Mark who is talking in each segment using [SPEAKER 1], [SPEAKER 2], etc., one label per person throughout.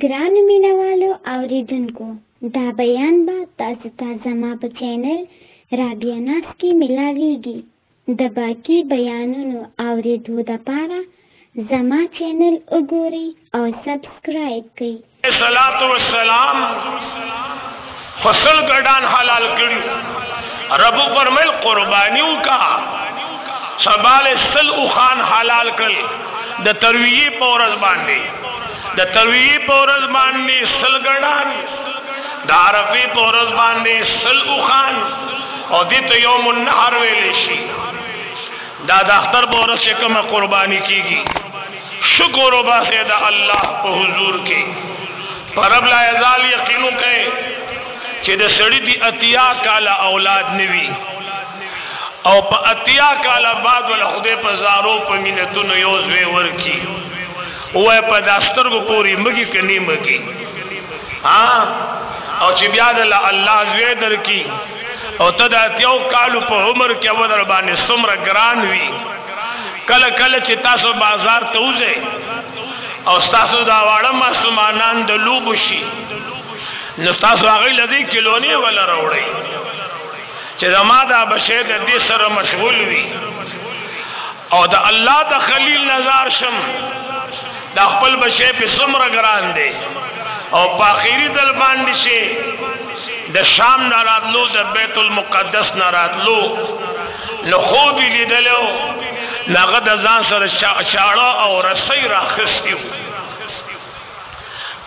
[SPEAKER 1] ګرانو مینوالو اوریدونکو، دا بیان به تاسو ته زما په چینل رابعه ناز کې ملاویږي. د باقي بیانونو اوریدو دپاره زما چینل وګورئ او سبسکرایب کړئ.
[SPEAKER 2] صلوات و سلام فصل گڈان حلال کړي. رب فرمایل قربانیوں کا سبال سل خان حلال کړي. د ترویې پورز باندې سل گڈان، د عرفې پورز باندې سل خان او دې ته یوم النحر ویل شي. دا د اختر پورز چې کومه قربانی کیږي، شکر وباسه د الله په حضور کې. پر رب لا یزال یقینو کئ چې د سړی دی اتیا کالا اولاد نوی او په اتیا کالا بعد ول خدای په زارو په مینتونو یو زوی ورکی وای په داسترګو پوری مګي کني مګي او چې بیا د الله زوی درکی او ته د اتیاو کالو په عمر کې ودر باندې څومره ګران وی. کله کله چې تاسو بازار ته وځئ او تاسو دا واړه مسلمانان د لوب شي، نو تاسو هغه لدی کلونی ولا راوړی چې زما دا بشه د دې سره مشغول وي او د الله د خلیل نظر شم دا خپل بشه په څومره ګران دی او په اخیری دل باندې شي د شام نه راتلو د بیت المقدس نه راتلو نو خوب لیدلو ناغه د ځان سره چاړه او رسۍ راخستیو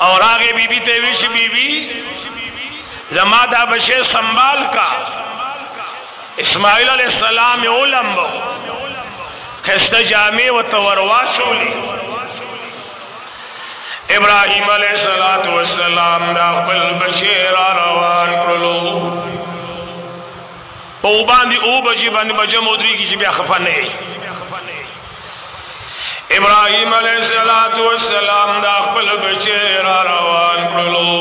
[SPEAKER 2] او راغه بیبی ته ویش بیبی زما دا بشه سنبال کا. اسماعیل علیہ السلام علمبو خست جامع و توروا شولی. ابراہیم علیہ السلام دا خپل بشه را روان کرلو او باندې او بجی باندې بجم ودری کی چې بیا خفا نه ای. ابراہیم علیہ السلام دا خپل بچے را روان کرلو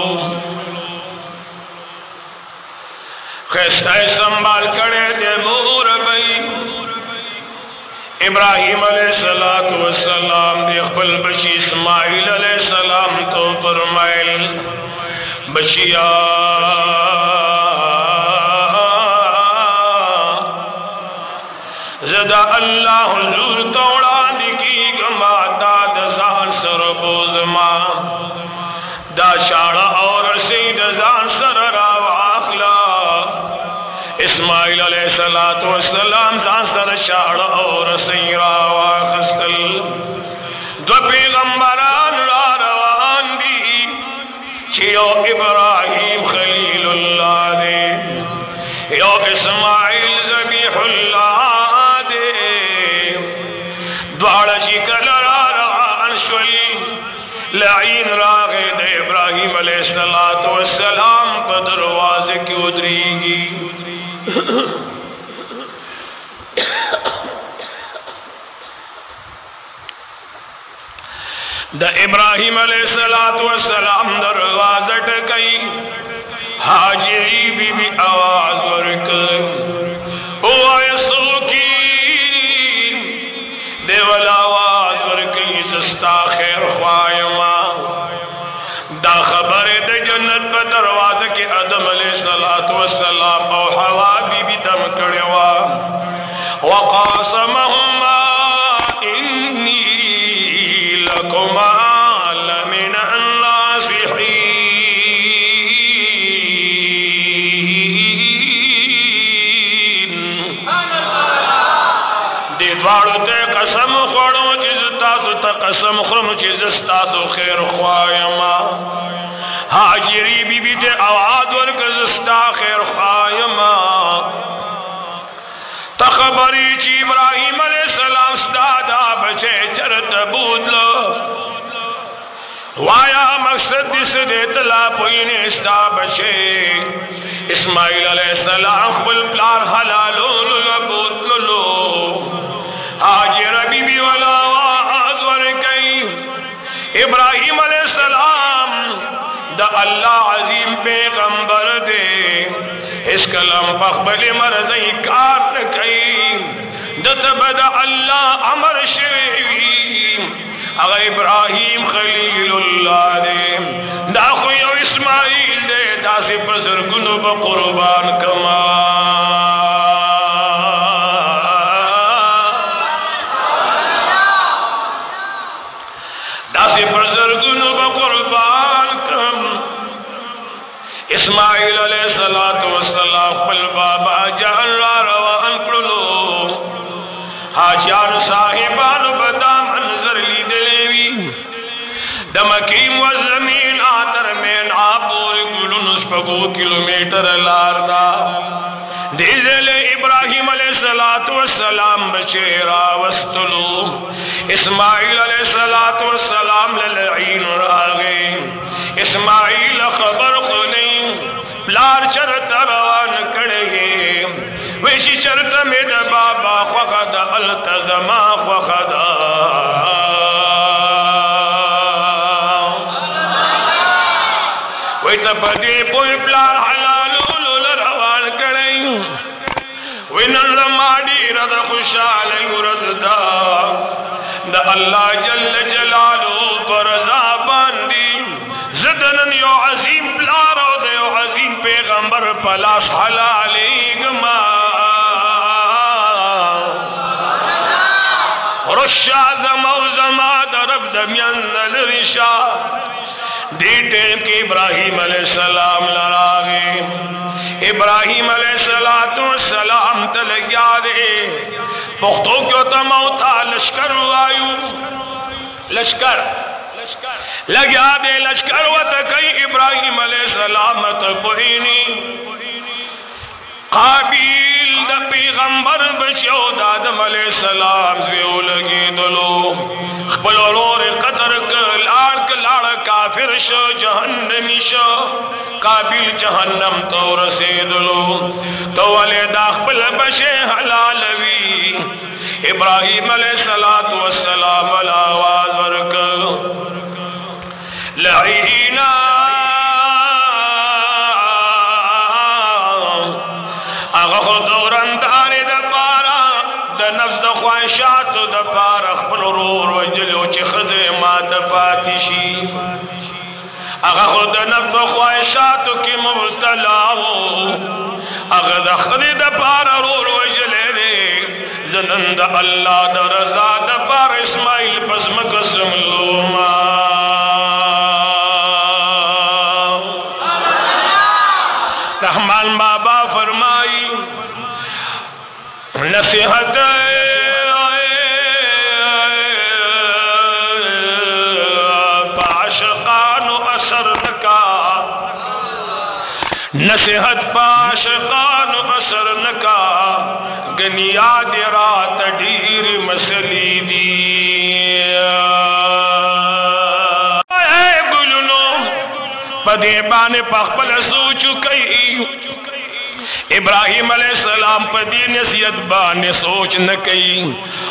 [SPEAKER 2] خیستہ سنبال کڑے دے مور بئی. ابراہیم علیہ السلام دے خپل بچی اسماعیل علیہ السلام تو فرمائل بچیا زدہ اللہ حضور توڑا دا شاڑا اور سید زان سر راواخلا. اسماعیل علیہ السلام زان سر شاڑا اور سید راواخستل. دو پیغمبران را روان دی چیو ابراہیم خلیل اللہ دے یو اسماعیل ذبیح اللہ دے. دوارا چی کل را روان شولی لعین راغے دے ابراہیم علیہ السلام پر دروازے کی ادری گی. دا ابراہیم علیہ السلام دروازہ ٹکئی. حاجری بی بی آواز ورک او آیسو کی دیوال آواز ورکی زستا خیر خواہما. دا خبر دے جنت پہ دروازہ کی آدم علیہ السلام او حوا بی بی دم کڑوا. وقاسمہما انی لکما لمن الناصحین. دی دوارو تے قسم خوڑو چیزتاسو تا قسم خرم چیزستاسو خیر خواہما. حاجری بی بی دے آواز ورکزستا خیر خواہما. تخبری چی ابراہیم علیہ السلام سدادا بچے چرت بودلو وایا مقصد دس دے تلا پوینے ستا بچے. اسماعیل علیہ السلام خبل پلار حلالو لبودلو. حاجر بی بی والا آواز ورکی. ابراہیم علیہ السلام دا اللہ عظیم پیغمبر دے اس کلام پخبل مرضی کار نکئی. دتبد اللہ امر شوی اگر ابراہیم خلیل اللہ دے زرګونو به قربان کما داسې پر زرګونو به قربان کم اسماعیل علیہ السلام خپل بابا جان را روان کړلو حاجیان صاحبانو به دا منظر لیدلی وي د مکې والزمین ترمن پورې ګلونو شپږو کیلومیټر لار دا دې ځلې ابراهیم علیہ السلام بچی راوستلو اسماعیل علیہ السلام للعین راغی اسماعیل خبر خونی پلار چرت روان کڑگی ویشی چرت مید بابا خوخد التزما خوخد ویتا پدی پوی پلار حلالولو لروان کڑی وینن رمادی رد خوشالی رد دا اللہ جل جلالو پر زابان دی زدنن یو عظیم پلارو دے یو عظیم پیغمبر پلاس حلالی گما رشا زمو زما درب دمیان رشا دی ٹیم کی ابراہیم علیہ السلام لراغی ابراہیم علیہ السلام تلگیا دے پختو کیوں تموتا لشکر آئیو لشکر لگیا دے لشکر وتکئی ابراہیم علیہ السلام تپوینی قابیل دا پیغمبر بچیو دادم علیہ السلام زیو لگی دلو خبلورور قدر کلار کافر شو جہنمی شو قابیل جہنم تو رسیدلو تو والے داخل بشے حلالوی ابراہیم علیہ السلام علی آواز ورک لعینا اغخ دوران داری دا پارا دا نفس دا خواہشات دا پارا خبر رور و جلو چی خزے ما دا پاتشی اغخ دا نفس دا خواہشات کی مبتلا ہو اغخ دا خزے دا پارا رور و جلے دے زنند اللہ دا رضا دا پارا اسماعیل پس مقسم لوما رحمان بابا فرمائی نصیحت پاشقان و اثر نکا نصیحت پاشقان و اثر نکا گنیاد رات ڈیر مسلی دی پدے بانے پخپل سوچو کئی ابراہیم علیہ السلام پدی نصیحت بانے سوچ نکئی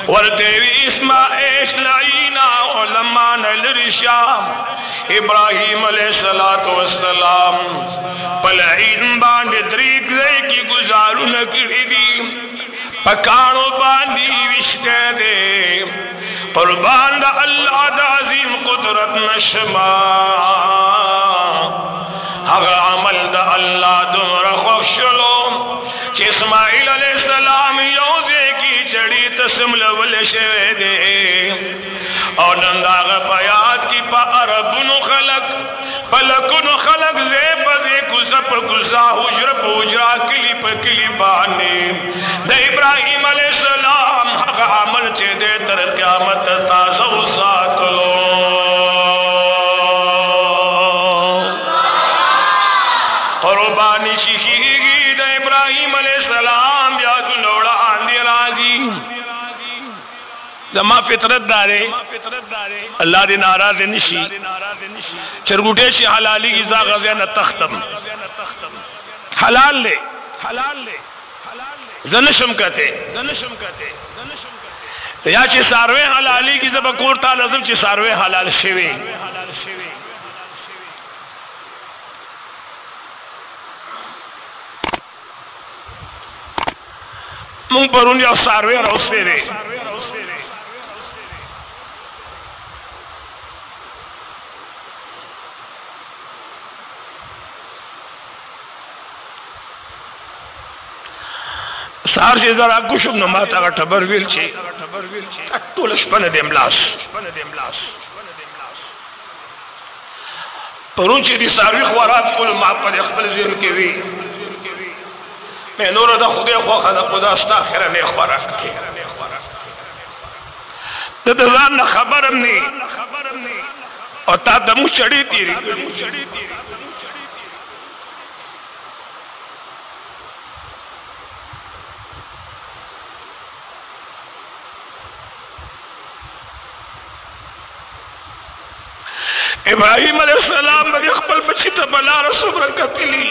[SPEAKER 2] ورطیوی اسماعیش لعینا علمان الرشام ابراہیم علیہ السلام پلعین بانے دریگ دے کی گزارو نکری دی پکانو باندی وشتے دے قربان دا اللہ دا عظیم قدرت نشما اگر عمل دا اللہ دمر خوشلو چی اسماعیل علیہ السلام یوزے کی چڑی تسم لول شوے دے اور ننداغ پیاد کی پا عربن خلق پلکن خلق زیب دے کسپ کسا حجر پوجرا کلی پا کلی بانے دا ابراہیم علیہ السلام حق عمل چے دے تر قیامت تازو سات لو قربانی شیخی گی دا ابراہیم علیہ السلام یاد لوڑا آندی راگی زما فطرت دارے اللہ دی ناراض نشی چرگوٹے شی حلالی کی زا غزیان تختم حلال لے زنشم کہتے یا چی ساروے حلالی کی زبا کورتا لازم چی ساروے حلال شوے مونگ پرون یا ساروے روستے دے سار چې زرا کوشم نو ما ته ټبر ویل چې ټول شپه د املاس پرون چې دي ساروي خوراک کول ما په خپل ذهن کې وی مې نور د خدای خو خدا ستا خیره نه خوراک کې ته ځان نه خبرم نه او تا د مو چړې تیری ابراہیم علیہ السلام بڑی خپل بچی ته بلا رسول کتلی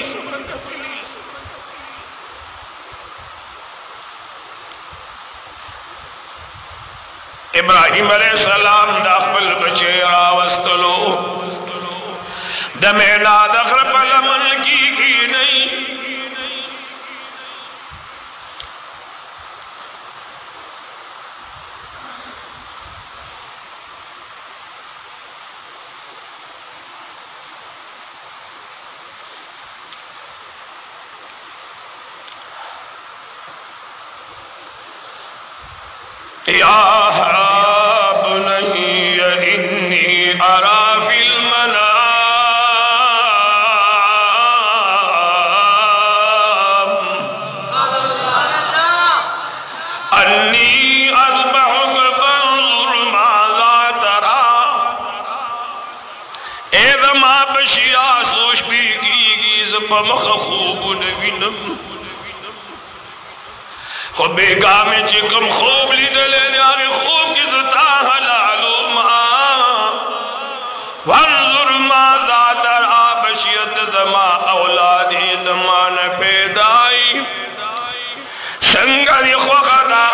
[SPEAKER 2] ابراہیم علیہ السلام دا خپل بچی راوستلو د مینا د غرب لمن کی نہیں یا بنی انی ارا فی المنام انی اذبحک فانظر ماذا ترى اے زما بشیا سوچ بھی کی زپ مخ خوب نوینم خو بیگا میں چکم خوب لیدلے نیاری خوب کی زتا حلالو ما وانظر ما ذاتر آبشیت زما اولادی زمان پیدائی سنگری خوخنا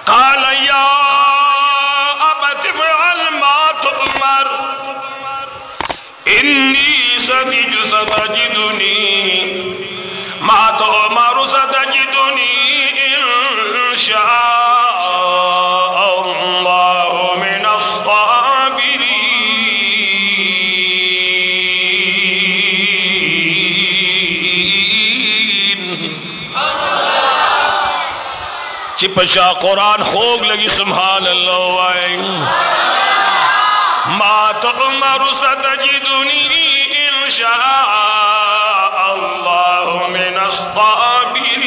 [SPEAKER 2] قال یا ابت فعل ما تؤمر انی ستجدنی ما تؤمر ستجدنی انشاء اللہ من الصابرین چپشا قرآن خوگ لگی سبحان اللہ وائیں ما تؤمر ستجدنی انشاء اللہ من الصابرین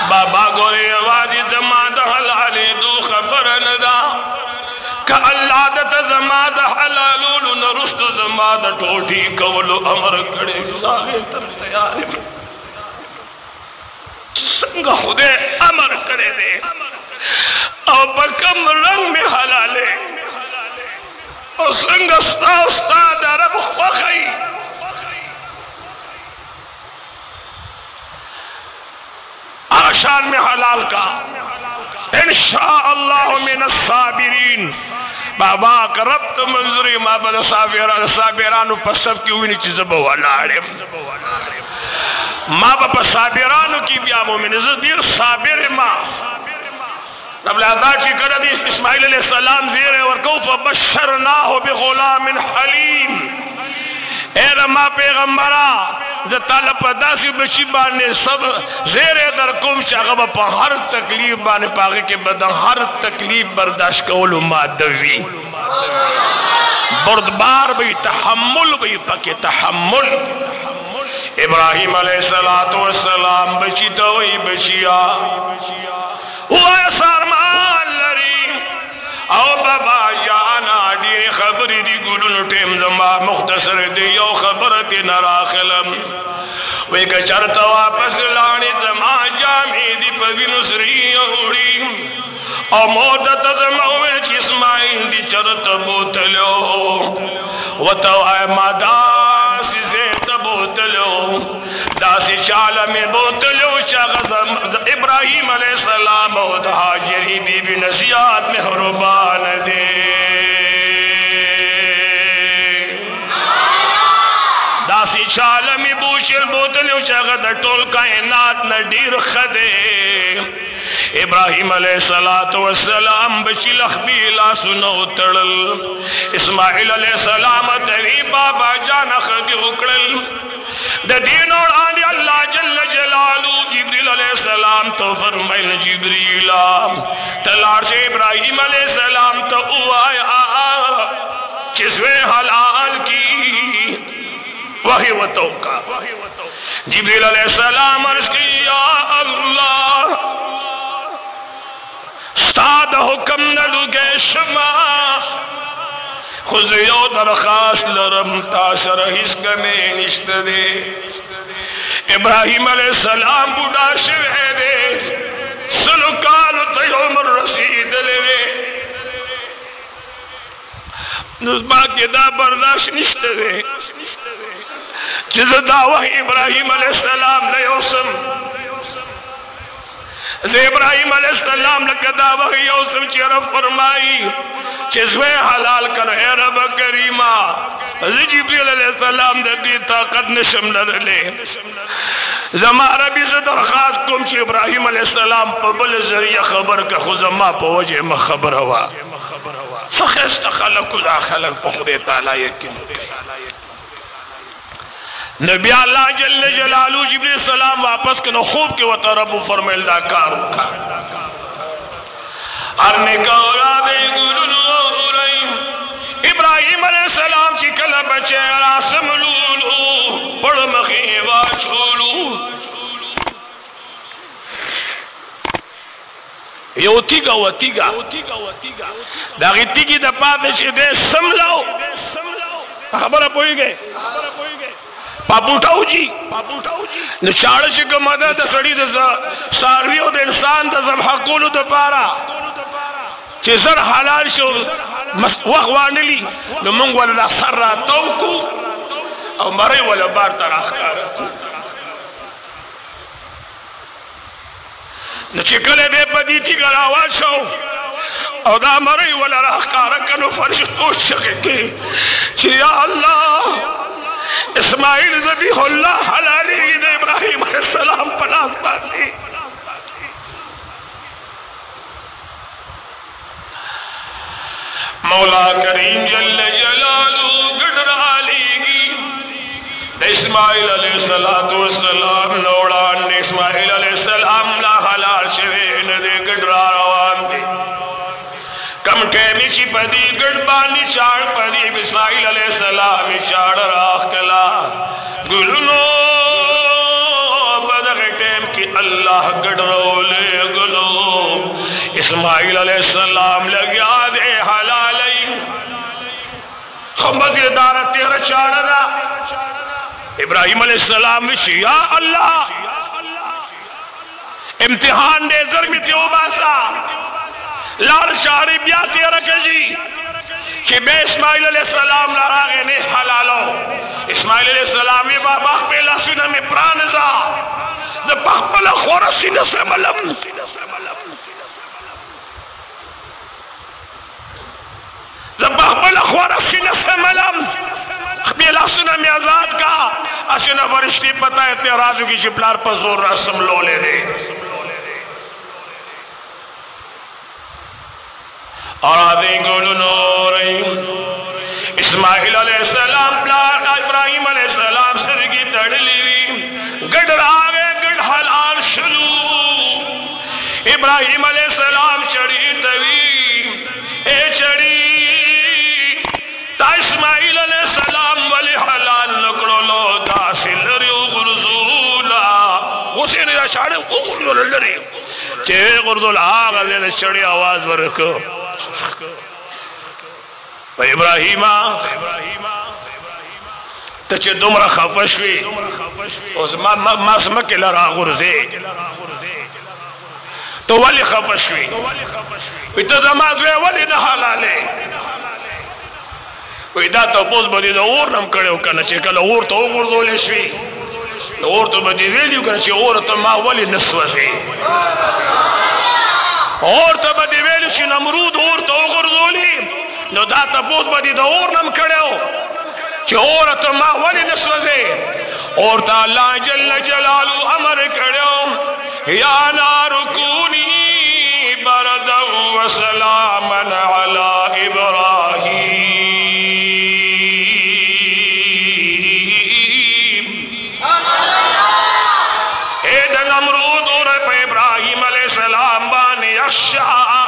[SPEAKER 2] بابا گوری آوازی زماد حلالی دو خبر ندا کہ اللہ دت زماد حلالون نرست زماد ٹوٹی کولو امر کڑے ظاہر تر تیاری سنگا خودے امر کرے دے او بکم رنگ میں حلالے او سنگا ستا استاد عرب خوخی آشان میں حلال کا انشاءاللہ من الصابرین بابا کرب تو منظوری ما بدا صابرانو پسب کی ہوئی نیچی زبا والا عرب ما با صابرانو کی بیا مومن عزت دیر صابر ما رب العزاد کی کردی اسماعیل علیہ السلام زیر ورکو فبشرناہو بغلام حلیم اے رما پیغمبرہ زتالا پداسی بچی بانے سب زیر در کم چاگا پا ہر تکلیف بانے پاگے کے بدن ہر تکلیف برداشت کولو مادوی بردبار بھی تحمل بھی پاکے تحمل ابراہیم علیہ السلام بچی توئی بچیا ہوا سارمان لری او بابا جانا دین خبری دی گلن ٹیم زما مختصر دی یو خبرتی نراخلم وی کچرت واپس لانی زما جامی دی پوی نسری اوڑی او مودت زما ویچ اسماعیل دی چرت بوتلو وطو اے ماداسی زیت بوتلو داسی چالا میں بوتلو شاغذ ابراہیم علیہ السلام و حاجری بی بی نصیحت میں حربان دے داسی چالا میں بوشل بوتلو شاغذ ٹول کائنات ندیر خدے ابراہیم علیہ السلام بچی لخبی لا سنو تڑل اسماعیل علیہ السلام تری بابا جان خدی اکڑل دا دین اور آنی اللہ جل جلالو جبریل علیہ السلام تو فرمائل جبریلا تلار سے ابراہیم علیہ السلام تو آیا چسوے حلال کی وحی و توقع جبریل علیہ السلام عرض کی یا اللہ استاد حکم نلو گے شما خود یو درخواست لرم تاثر حس کمی نشت دے ابراہیم علیہ السلام بڑا شوہ دے سلکانو تی عمر رسید لے نزبا کے دا برداشت نشت دے چیز دعوی ابراہیم علیہ السلام لے اوسم ابراہیم علیہ السلام لکہ دعوی اوسم چی رب فرمائی چیزوے حلال کر اے رب کریمہ جبریل علیہ السلام دی طاقت نشم لے زمان ربی سے درخواست کم چی ابراہیم علیہ السلام پا بل ذریعہ خبر کا خزمہ پا وجہ مخبر ہوا فخست خلق دا خلق پا خود تعالیٰ یکن نبی اللہ جل جلالو جبریل السلام واپس کنو خوب کے وطا رب فرمیل دا کارو کا ارنے کا اولادے گلو رہی ابراہیم علیہ السلام چی کل بچے راسم لولو پڑ مخیبہ چھولو یو تیگا و تیگا داغی تیگی دا پاتے چی دے سملاو خبر پوئی گئے پاپوٹاو جی نشاڑ چکا مدد سڑی دا سارویو دا انسان دا زبحقولو دا پارا چی زر حلال شو وقوانلی نمونگ والا سر را توکو او مری والا بار تر اخکارکو نچکل دے پدیتی گر آواز شو او دا مری والا اخکارکنو فرشتوش شکے چی یا اللہ اسماعیل ذبیح اللہ حلالی دے ابراہیم علیہ السلام پناہ پاتی مولا کریم جل جلالو گڑرا لیگی دے اسماعیل علیہ السلام نوڑان نے اسماعیل علیہ السلام لا حلال شوین دے گڑرا روان دے کم ٹیمی چی پدی گڑ بانی چاڑ پدی اسماعیل علیہ السلام چاڑ راہ کلا گلنو بدغ ٹیم کی اللہ گڑ رولے گلو اسماعیل علیہ السلام لگیا دے حلالی خمد دارت تیرا چاڑ دا ابراہیم علیہ السلام وچی یا اللہ امتحان دے ذرمی تیو باسا لار شاری بیاتی رکھے جی کہ بے اسماعیل علیہ السلام لراغے نے حلالو اسماعیل علیہ السلام بابا پہلا سنہ میں پرانزا دا پخپلا خورا سنہ سے ملم دا پخپلا خورا سنہ سے ملم پہلا سنہ میں آزاد کا اسنہ فرشتی پتا ہے تیرازو کی چپلار پر زور رسم لو لے دے اور آدھیں گولو نوری اسماعیل علیہ السلام ابراہیم علیہ السلام سرگی تڑلی گڑ آگے گڑ حلال شلو ابراہیم علیہ السلام چڑی توی اے چڑی تا اسماعیل علیہ السلام ولی حلال نکڑو لو داسل ریو غرزولا اسی نے چاڑے غرزول لری چے غرزول آگا دے چڑی آواز ورکو ابراہیمہ تچے دمرا خفشوی اس ماسمک لرا غرزے تو ولی خفشوی تو زمازوے ولی دا حلالے دا تو پوز بدی دا اور نم کڑے ہو کنا چے کلا اور تو غرزولے شوی اور تو بدی ویلیو کنا چے اور تو ما ولی نسوزے اور تا بدی ویلی چی نمرود اور تا غرزولی نو دا تا بود بدی دا اور نم کڑے ہو چی اور تا ما ولی نسوزے اور تا اللہ جل جلالو امر کڑے ہو یا نار کونی وسلاما على ابراہیم اے نمرود اور ابراہیم علیہ السلام بانی اشعا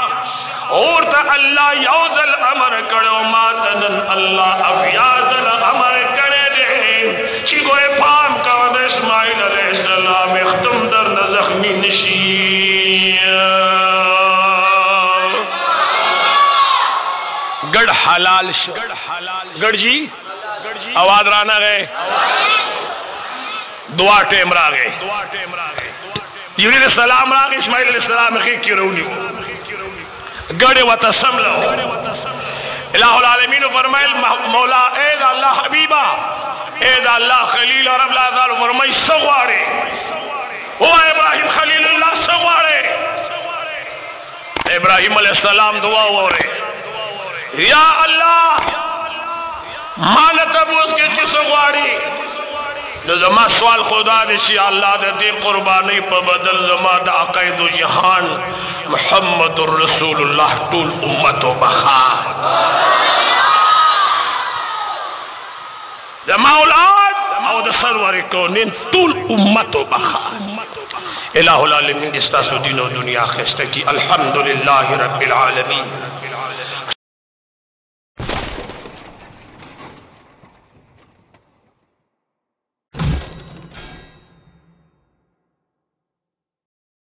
[SPEAKER 2] اور تا اللہ یوزل امر کرو ماتنن اللہ افیازل امر کرے دے چی گوئے پام کود اسماعیل علیہ السلام اختم در نزخمی نشی گڑ حلال شو گڑ جی آواز رانا گئے دعا ٹیم را گئے جبریل علیہ السلام را گئے اسماعیل علیہ السلام خیق کی رونی ہو گڑے و تسم لو الہ العالمین فرمائل مولا اے دا اللہ حبیبہ اے دا اللہ خلیل رب العزال فرمائی سوارے او ابراہیم خلیل اللہ سوارے ابراہیم علیہ السلام دعا ہو رہے یا اللہ مانت ابو اس کے چی سواری زما سوال خدا دیشی اللہ دے قربانی پا بدل زما دا عقید و جہان محمد الرسول اللہ طول امت و بخا زما اولاد او دا سرور کونین طول امت و بخا الہ العالمین استاسو دین و دنیا خستکی الحمدللہ رب العالمین